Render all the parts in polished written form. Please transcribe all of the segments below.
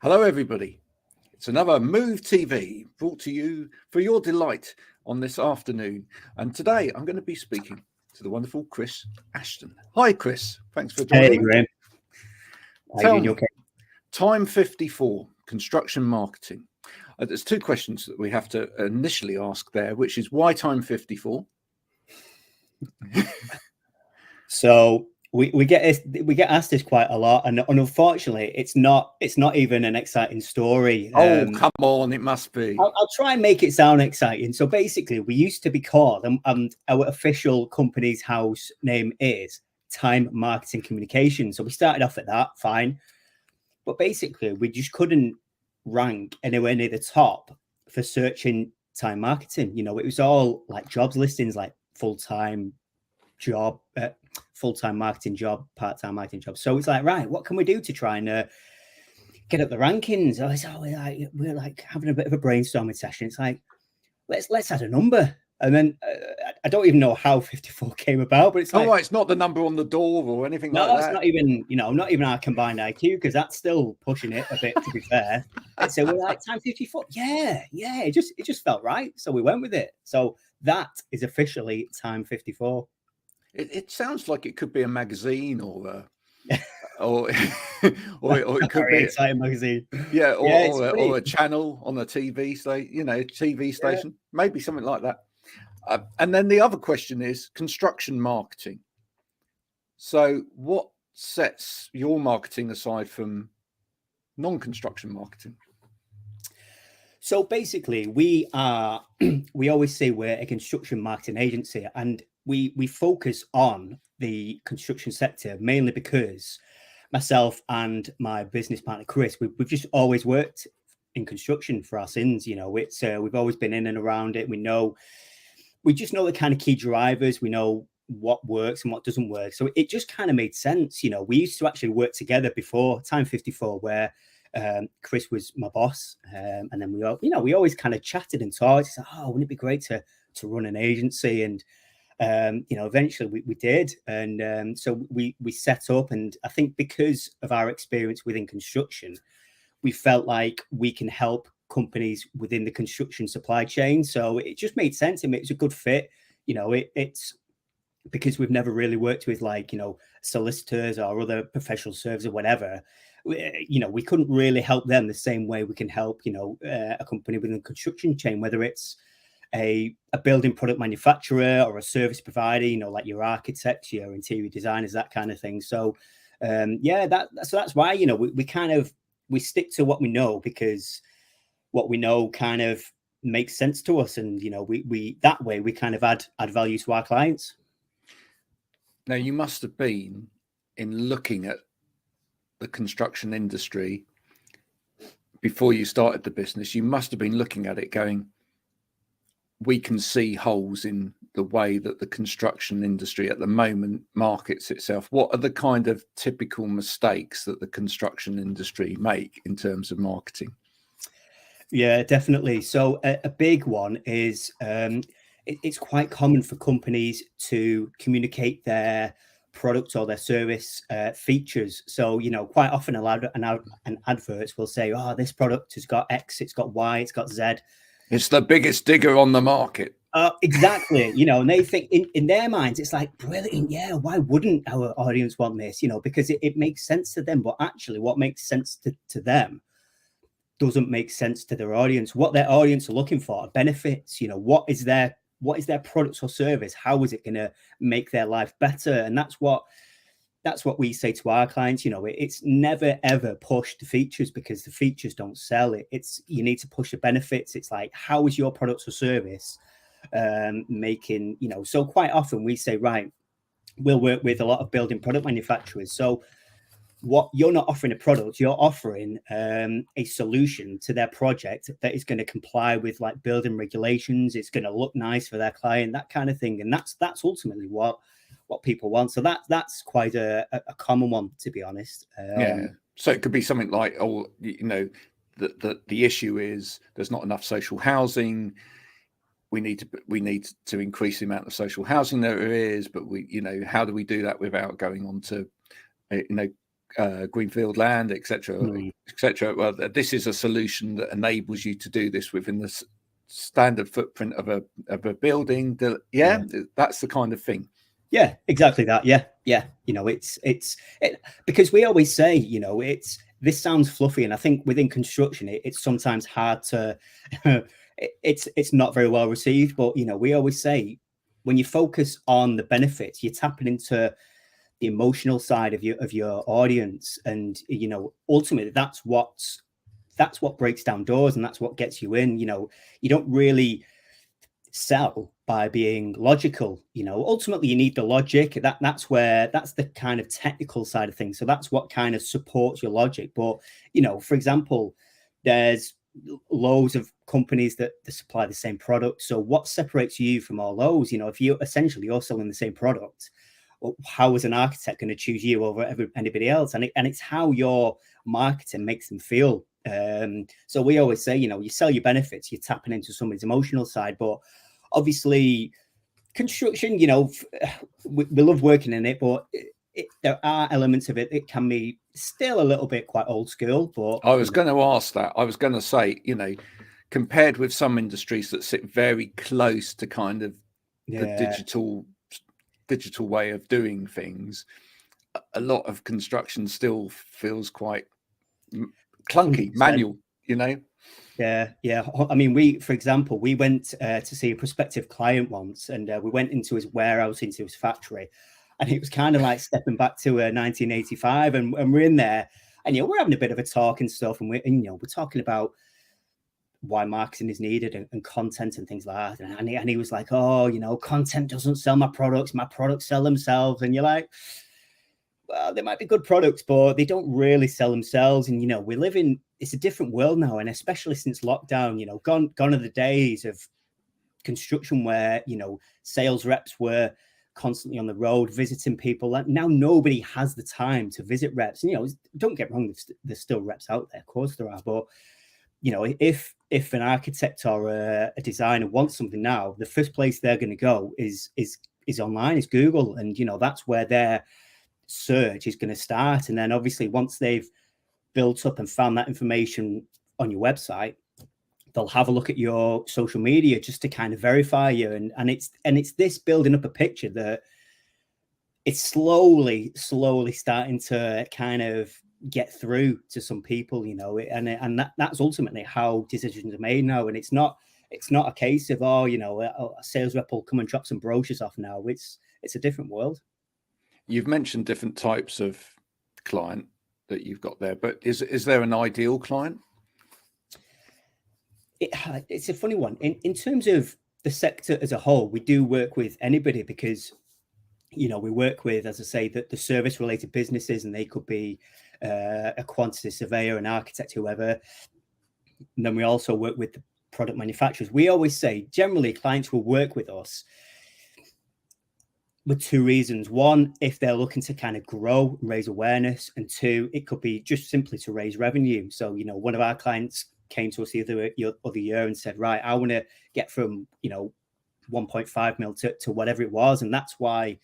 Hello, everybody. It's another Move TV brought to you for your delight on this afternoon. And today I'm going to be speaking to the wonderful Chris Ashton. Hi, Chris. Thanks for joining me. Hey, Graham. Tell me, okay? Time54, construction marketing. There's two questions that we have to initially ask there, which is why Time54? So we get asked this quite a lot, and unfortunately, it's not even an exciting story. Oh, come on, it must be. I'll try and make it sound exciting. So basically, we used to be called, and our official company's house name is Time Marketing Communication. So we started off at that, fine, but basically, we just couldn't rank anywhere near the top for searching time marketing. You know, it was all like jobs listings, like full-time job, full-time marketing job, part-time marketing job. So it's like, right, what can we do to try and get up the rankings? We're like having a bit of a brainstorming session. It's like, let's add a number. And then I don't even know how 54 came about, but it's like, right, it's not the number on the door or anything like that. No, it's not even, not even our combined IQ, because that's still pushing it a bit, to be fair. And so we're like, time 54. Yeah, it just felt right. So we went with it. So that is officially Time 54. It sounds like it could be a magazine or it could be exciting magazine. Yeah, or a channel on a TV station, maybe something like that. And then the other question is construction marketing. So what sets your marketing aside from non-construction marketing? So basically, we always say we're a construction marketing agency, and we focus on the construction sector mainly because myself and my business partner Chris, we've just always worked in construction for our sins. It's we've always been in and around it. We just know the kind of key drivers. We know what works and what doesn't work. So it just kind of made sense. We used to actually work together before Time 54, where Chris was my boss, and then we always kind of chatted and talked. He said, "Oh, wouldn't it be great to run an agency?" And eventually we did, and so we set up. And I think because of our experience within construction, we felt like we can help companies within the construction supply chain. So it just made sense. It was a good fit. It's because we've never really worked with solicitors or other professional services or whatever. We couldn't really help them the same way we can help a company within the construction chain, whether it's a building product manufacturer or a service provider, like your architects, your interior designers, that kind of thing. So that's why we stick to what we know, because what we know kind of makes sense to us, and we that way we kind of add value to our clients. Now, you must have been, in looking at the construction industry before you started the business, you must have been looking at it going, we can see holes in the way that the construction industry at the moment markets itself. What are the kind of typical mistakes that the construction industry make in terms of marketing? Yeah, definitely. So a big one is it's quite common for companies to communicate their product or their service features. So, quite often an advert will say, "Oh, this product has got X, it's got Y, it's got Z. It's the biggest digger on the market." Exactly. And they think in their minds, it's like, brilliant. Yeah, why wouldn't our audience want this? Because it makes sense to them. But actually, what makes sense to them doesn't make sense to their audience. What their audience are looking for are benefits. What is their product or service? How is it going to make their life better? And that's what we say to our clients. It's never ever push the features, because the features don't sell it. You need to push the benefits. It's like, how is your product or service making, so quite often we say, right, we'll work with a lot of building product manufacturers. So what you're not offering a product, you're offering a solution to their project that is going to comply with like building regulations. It's going to look nice for their client, that kind of thing. And that's ultimately what people want. So that's quite a common one, to be honest. So it could be something like, the issue is there's not enough social housing. We need to increase the amount of social housing there is, but how do we do that without going on to greenfield land, etc., etc. Well, this is a solution that enables you to do this within the standard footprint of a building. That's the kind of thing. Yeah, exactly that. Yeah. You know, it's because we always say, you know, this sounds fluffy, and I think within construction, it's sometimes hard to, it's not very well received. But you know, we always say when you focus on the benefits, you're tapping into the emotional side of your audience, and you know, ultimately that's what breaks down doors, and that's what gets you in. You know, you don't really sell by being logical. You know, ultimately you need the logic. That's the kind of technical side of things. So that's what kind of supports your logic. But you know, for example, there's loads of companies that supply the same product. So what separates you from all those? You know, if you're selling the same product, how is an architect going to choose you over anybody else? And it's how your marketing makes them feel. So we always say, you know, you sell your benefits, you're tapping into somebody's emotional side. But obviously, construction, you know, we love working in it, but there are elements of it. It can be still a little bit quite old school. But I was going to ask that. I was going to say, you know, compared with some industries that sit very close to kind of the digital way of doing things, a lot of construction still feels quite clunky, 100%. Manual, you know. Yeah. I mean, for example, we went to see a prospective client once, and we went into his warehouse, into his factory, and it was kind of like stepping back to 1985, and we're in there, and you know, we're having a bit of a talk and stuff, and we're talking about why marketing is needed and content and things like that, and he was like, oh, you know, content doesn't sell my products sell themselves. And you're like, well, they might be good products, but they don't really sell themselves. And, you know, it's a different world now. And especially since lockdown, you know, gone are the days of construction where, you know, sales reps were constantly on the road visiting people. Like, now nobody has the time to visit reps. And, you know, don't get me wrong, there's still reps out there. Of course there are. But, you know, if an architect or a designer wants something now, the first place they're going to go is online, is Google. And, you know, that's where their search is going to start. And then obviously once they've built up and found that information on your website, they'll have a look at your social media just to kind of verify you. And it's this building up a picture that it's slowly starting to kind of get through to some people, you know, and that's ultimately how decisions are made now. And it's not a case of, oh, you know, a sales rep will come and drop some brochures off now. It's a different world. You've mentioned different types of client that you've got there, but is there an ideal client? It's a funny one. In terms of the sector as a whole, we do work with anybody because, you know, we work with, as I say, the service related businesses, and they could be a quantity surveyor, an architect, whoever. And then we also work with the product manufacturers. We always say generally clients will work with us with two reasons. One, if they're looking to kind of grow and raise awareness, and two, it could be just simply to raise revenue. So, you know, one of our clients came to us the other year and said, right, I want to get from, you know, 1.5 mil to whatever it was. And that's why,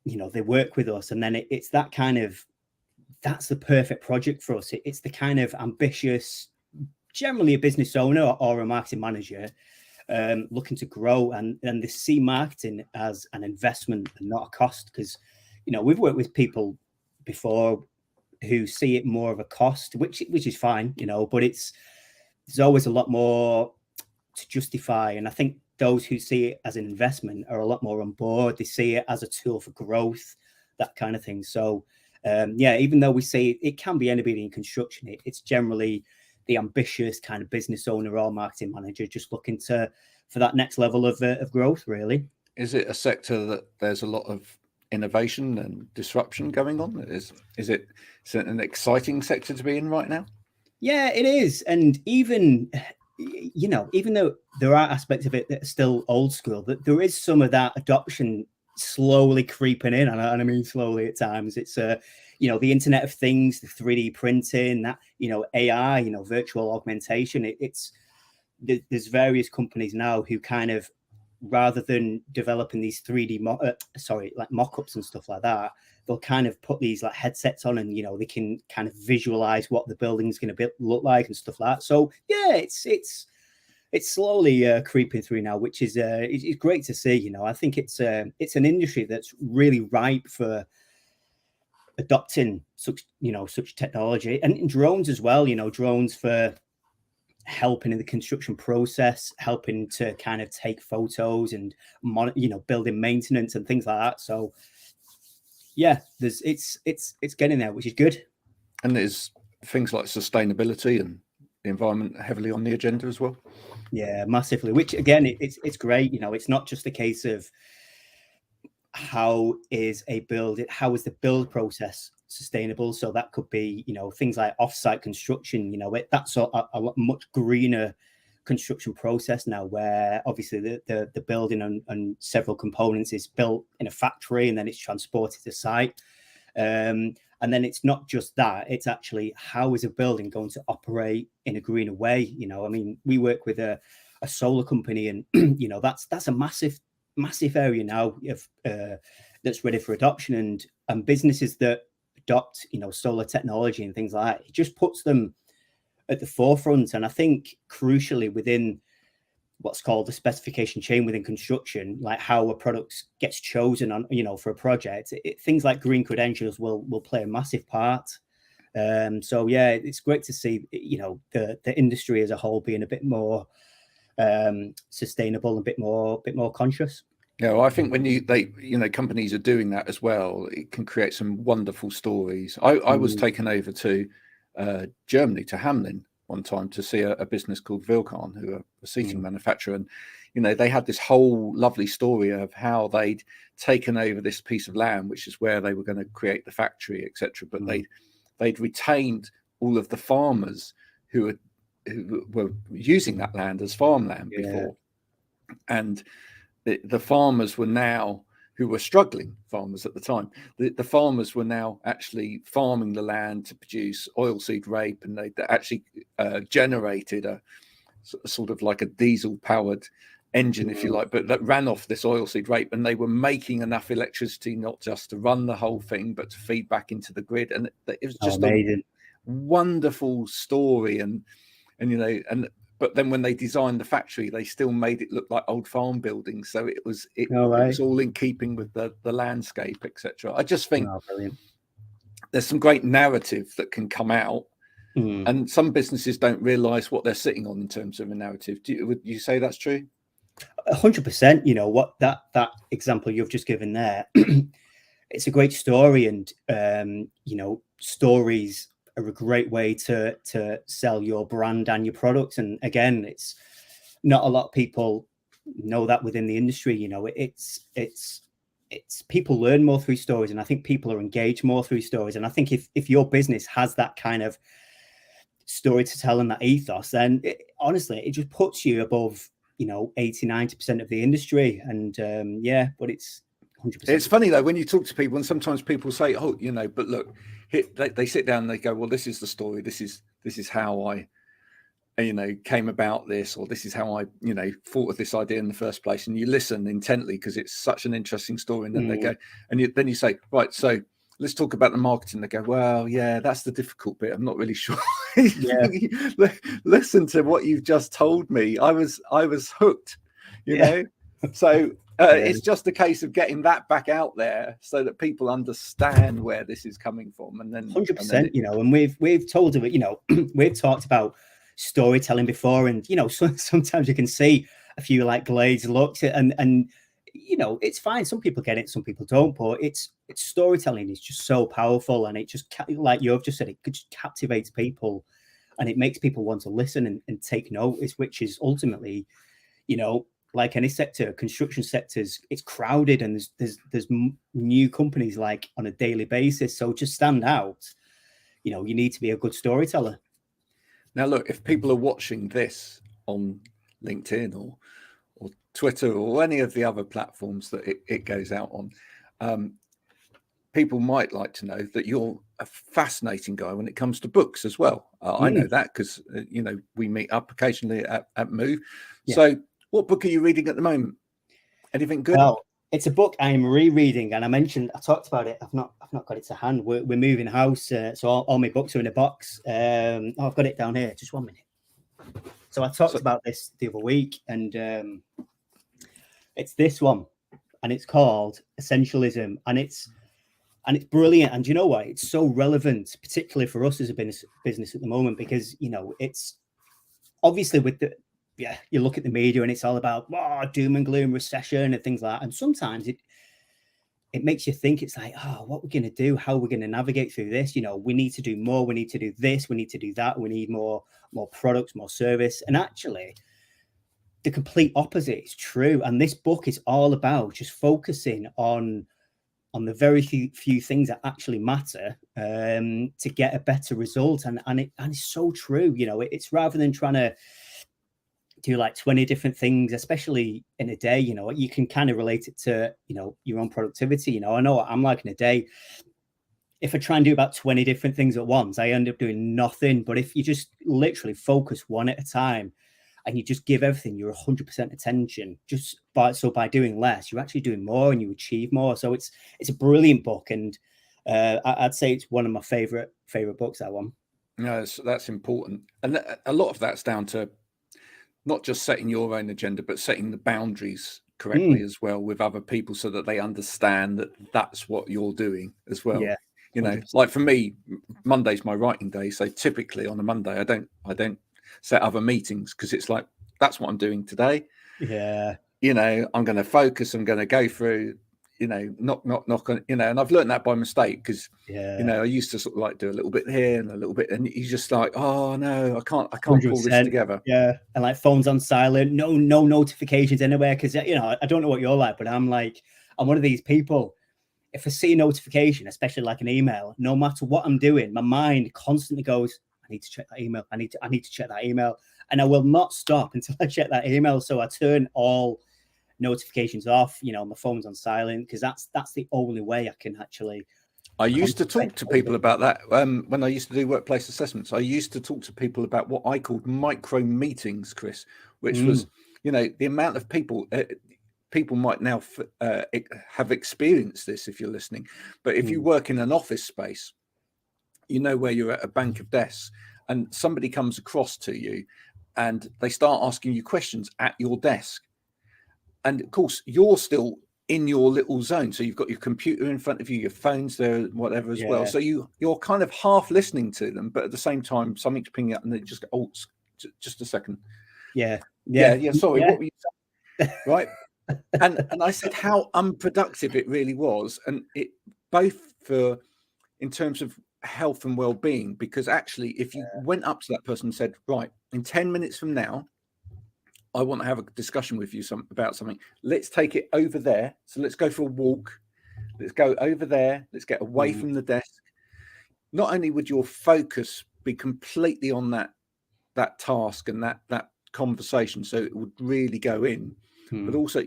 you know, they work with us. And then it's that kind of, that's the perfect project for us. It's the kind of ambitious, generally a business owner or a marketing manager looking to grow, and they see marketing as an investment and not a cost. Because, you know, we've worked with people before who see it more of a cost, which is fine, you know, but there's always a lot more to justify. And I think those who see it as an investment are a lot more on board. They see it as a tool for growth, that kind of thing. So even though we say it can be anybody in construction, it's generally the ambitious kind of business owner or marketing manager just looking for that next level of growth, really. Is it a sector that there's a lot of innovation and disruption going on? Is it an exciting sector to be in right now? Yeah, it is. And even, you know, even though there are aspects of it that are still old school, that there is some of that adoption slowly creeping in, and I mean slowly at times. It's you know, the Internet of Things, the 3D printing, that, you know, AI, you know, virtual augmentation. There's various companies now who kind of rather than developing these 3D like mock-ups and stuff like that, they'll kind of put these like headsets on, and they can kind of visualize what the building's going to look like and stuff like that. So yeah, it's slowly creeping through now, which is it's great to see. I think it's an industry that's really ripe for adopting such technology, and drones as well. Drones for helping in the construction process, helping to kind of take photos and building maintenance and things like that. So yeah, it's getting there, which is good. And there's things like sustainability and the environment heavily on the agenda as well. Yeah, massively. Which again, it's great. It's not just a case of how is the build process sustainable. So that could be things like off-site construction. That's a much greener construction process now, where obviously the building and several components is built in a factory and then it's transported to site. And then it's not just that, it's actually how is a building going to operate in a greener way. We work with a solar company, and that's a massive area now of that's ready for adoption, and businesses that adopt solar technology and things like that, it just puts them at the forefront. And I think crucially within what's called the specification chain within construction, like how a product gets chosen on for a project, things like green credentials will play a massive part. So yeah, it's great to see the industry as a whole being a bit more sustainable and a bit more conscious. Yeah, well, I think when companies are doing that as well, it can create some wonderful stories. I was taken over to Germany, to Hamlin, one time to see a business called Vilcon, who are a seating manufacturer, and they had this whole lovely story of how they'd taken over this piece of land, which is where they were going to create the factory, etc. But they'd retained all of the farmers who were using that land as farmland before, and the farmers were now, who were struggling farmers at the time, the farmers were now actually farming the land to produce oilseed rape, and they actually generated a sort of like a diesel powered engine, if you like, but that ran off this oilseed rape, and they were making enough electricity not just to run the whole thing but to feed back into the grid. And it was just amazing. A wonderful story. But then when they designed the factory, they still made it look like old farm buildings. So it was all in keeping with the landscape, etc. I just think there's some great narrative that can come out, and some businesses don't realize what they're sitting on in terms of a narrative. Would you say that's true? 100%. What that example you've just given there, it's a great story, and stories are a great way to sell your brand and your products. And again, it's not a lot of people know that within the industry. It's people learn more through stories, and I think people are engaged more through stories. And I think if your business has that kind of story to tell and that ethos, then honestly, it just puts you above 80-90% of the industry. And but it's 100%. It's funny though when you talk to people, and sometimes people say, but look, they sit down and they go, well, this is the story, this is how I came about this, or this is how I thought of this idea in the first place. And you listen intently because it's such an interesting story, and then they go, and then you say, right, so let's talk about the marketing. They go, well, yeah, that's the difficult bit, I'm not really sure. Listen to what you've just told me. I was hooked, you know. So it's just a case of getting that back out there so that people understand where this is coming from. And then 100%, and we've told of it, we've talked about storytelling before, and sometimes you can see a few like glazed looks, and it's fine. Some people get it, some people don't, but it's storytelling is just so powerful, and it just, like you've just said, it just captivates people, and it makes people want to listen and take notice, which is ultimately, like any sector, construction sectors, it's crowded, and there's new companies like on a daily basis. So to stand out, you need to be a good storyteller. Now, look, if people are watching this on LinkedIn or Twitter or any of the other platforms that it goes out on, people might like to know that you're a fascinating guy when it comes to books as well. I know that because, we meet up occasionally at Move. Yeah. So what book are you reading at the moment? Anything good? Well, it's a book I'm rereading, and I talked about it. I've not got it to hand. We're moving house, so all my books are in a box. I've got it down here. Just 1 minute. So I talked about this the other week, and it's this one, and it's called Essentialism, and it's brilliant. And you know what? It's so relevant, particularly for us as a business at the moment, because it's obviously with the you look at the media and it's all about doom and gloom, recession, and things like that. And sometimes it makes you think, it's like, what we're going to do, how we're going to navigate through this. We need to do more. We need to do this. We need to do that. We need more products, more service. And actually, the complete opposite is true. And this book is all about just focusing on the very few things that actually matter to get a better result. And it's so true. It's rather than trying to do like 20 different things, especially in a day, you can kind of relate it to, your own productivity. I know what I'm like in a day. If I try and do about 20 different things at once, I end up doing nothing. But if you just literally focus one at a time and you just give everything your 100% attention, by doing less, you're actually doing more and you achieve more. So it's a brilliant book. And I'd say it's one of my favorite books, that one. No, that's important. And a lot of that's down to not just setting your own agenda, but setting the boundaries correctly as well with other people, so that they understand that that's what you're doing as well. Yeah, 100%. Like for me, Monday's my writing day. So typically on a Monday, I don't set other meetings, because it's like, that's what I'm doing today. Yeah. I'm going to focus. I'm going to go through, knock on, and I've learned that by mistake, because, I used to sort of like do a little bit here and a little bit, and you're just like, oh no, I can't pull this together. Yeah. And like phones on silent, no notifications anywhere. Cause I don't know what you're like, but I'm one of these people. If I see a notification, especially like an email, no matter what I'm doing, my mind constantly goes, I need to check that email. I need to check that email. And I will not stop until I check that email. So I turn all notifications off, my phone's on silent, because that's the only way I can actually. I used to talk to people about that when I used to do workplace assessments. I used to talk to people about what I called micro meetings, Chris, which was, the amount of people might now have experienced this if you're listening. But if you work in an office space, where you're at a bank of desks and somebody comes across to you and they start asking you questions at your desk. And of course, you're still in your little zone. So you've got your computer in front of you, your phone's there, whatever as well. So you're kind of half listening to them, but at the same time, something's pinging up and they just go, just a second. Yeah. Sorry, what were you saying? Right. And I said how unproductive it really was. And it both in terms of health and well-being, because actually, if you went up to that person and said, right, in 10 minutes from now, I want to have a discussion with you about something. Let's take it over there. So let's go for a walk. Let's go over there. Let's get away from the desk. Not only would your focus be completely on that task and that conversation, so it would really go in, but also,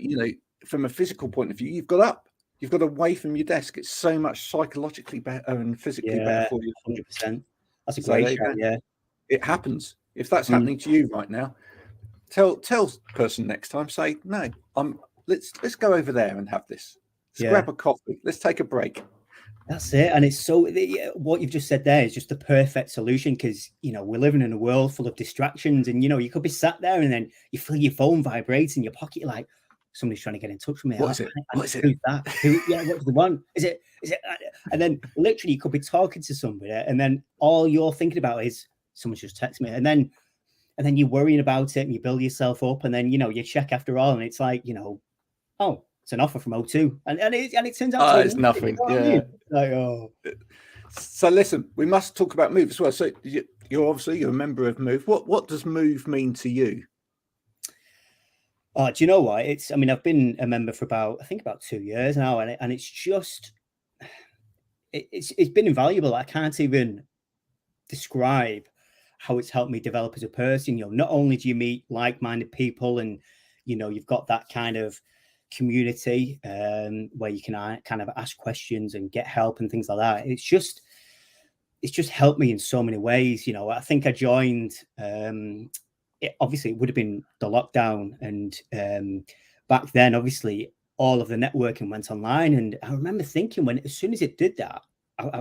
from a physical point of view, you've got up. You've got away from your desk. It's so much psychologically better and physically better for you. 100%. That's a great shout. Yeah, it happens. If that's happening to you right now, tell the person next time. Say no. Let's go over there and have this. Let's grab a coffee. Let's take a break. That's it. And it's so what you've just said there is just the perfect solution, because we're living in a world full of distractions, and you could be sat there and then you feel your phone vibrates in your pocket, like somebody's trying to get in touch with me. What is it? Who's that? What's the one? Is it? And then literally you could be talking to somebody, and then all you're thinking about is someone's just texted me, and then you're worrying about it, and you build yourself up, and then you check after all, and it's like oh, it's an offer from O2, and it turns out it's nothing. So listen, we must talk about Move as well. So you're a member of Move. What does Move mean to you? Do you know what? I've been a member for about 2 years now, and it's just it's been invaluable. I can't even describe how it's helped me develop as a person. Not only do you meet like-minded people, and you've got that kind of community where you can kind of ask questions and get help and things like that. It's just helped me in so many ways. I think I joined. Obviously, it would have been the lockdown, back then, obviously, all of the networking went online. And I remember thinking as soon as it did that, I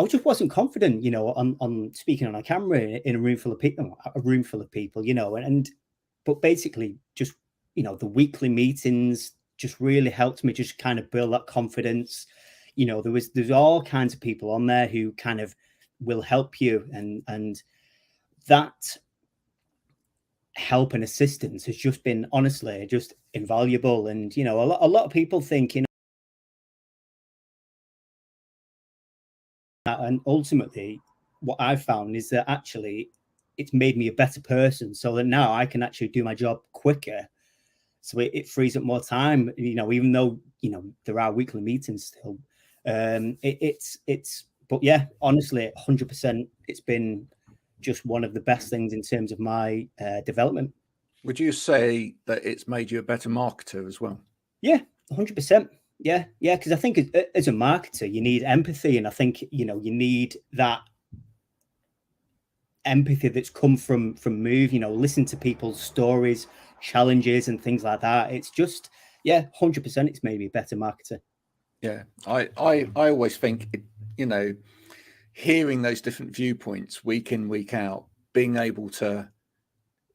just wasn't confident, on speaking on a camera in a room full of people, but basically just, the weekly meetings just really helped me just kind of build that confidence. There's all kinds of people on there who kind of will help you, and that help and assistance has just been honestly just invaluable. And a lot of people think, and ultimately what I've found is that actually it's made me a better person, so that now I can actually do my job quicker, so it frees up more time, even though there are weekly meetings still. But yeah, honestly, 100%, it's been just one of the best things in terms of my development. Would you say that it's made you a better marketer as well? Yeah, 100%. Yeah, because I think as a marketer, you need empathy, and I think you need that empathy that's come from Move. Listen to people's stories, challenges, and things like that. It's just 100%. It's made me a better marketer. Yeah, I always think hearing those different viewpoints week in, week out, being able to,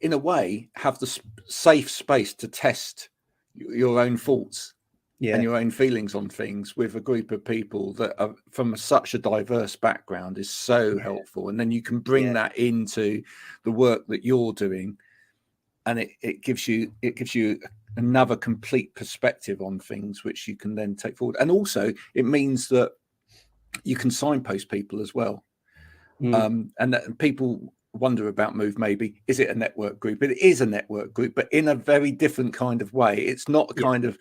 in a way, have the safe space to test your own thoughts and your own feelings on things with a group of people that are from such a diverse background is so helpful. And then you can bring that into the work that you're doing, and it gives you another complete perspective on things, which you can then take forward. And also it means that you can signpost people as well. And that people wonder about Move, maybe, is it a network group? It is a network group, but in a very different kind of way. It's not a kind of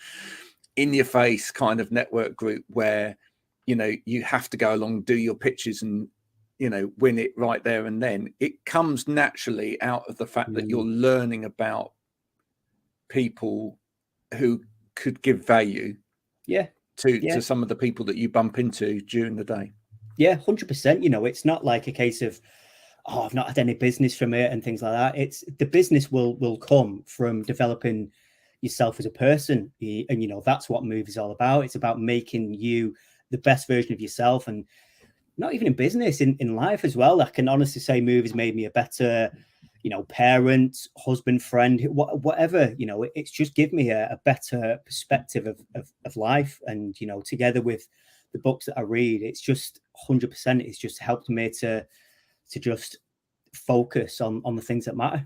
in your face kind of network group where you have to go along, do your pitches and win it right there and then. It comes naturally out of the fact that you're learning about people who could give value to some of the people that you bump into during the day. 100%. It's not like a case of, I've not had any business from it and things like that. It's the business will come from developing yourself as a person, and that's what Move is all about. It's about making you the best version of yourself, and not even in business, in life as well. I can honestly say Move has made me a better parent, husband, friend, whatever. It's just given me a better perspective of life. And together with the books that I read, it's just 100%. It's just helped me to just focus on the things that matter.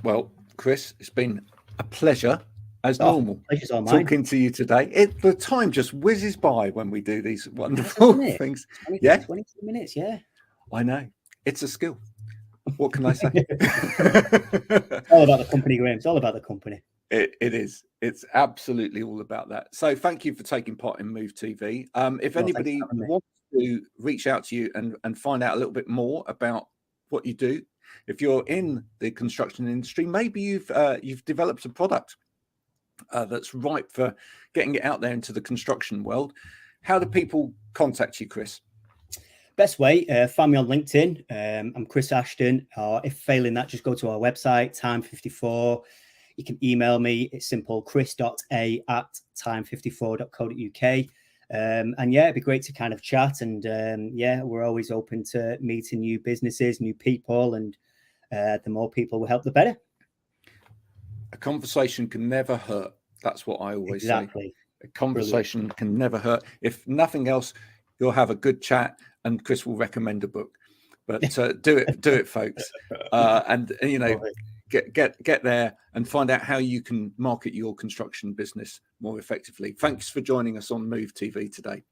Well, Chris, it's been a pleasure as normal talking to you today. The time just whizzes by when we do these wonderful things. 22 minutes. I know, it's a skill. What can I say? It's all about the company, Graham. It's all about the company. It is. It's absolutely all about that. So thank you for taking part in Move TV. If anybody wants to reach out to you and find out a little bit more about what you do, if you're in the construction industry, maybe you've developed a product that's ripe for getting it out there into the construction world, how do people contact you, Chris? Best way, find me on LinkedIn. I'm Chris Ashton. Or if failing that, just go to our website, Time54. You can email me. It's simple, chris.a@time54.co.uk. And it'd be great to kind of chat. And we're always open to meeting new businesses, new people, and the more people we help, the better. A conversation can never hurt. That's what I always say. A conversation can never hurt. If nothing else, you'll have a good chat, and Chris will recommend a book. But do it, folks. And get there and find out how you can market your construction business more effectively. Thanks for joining us on Move TV today.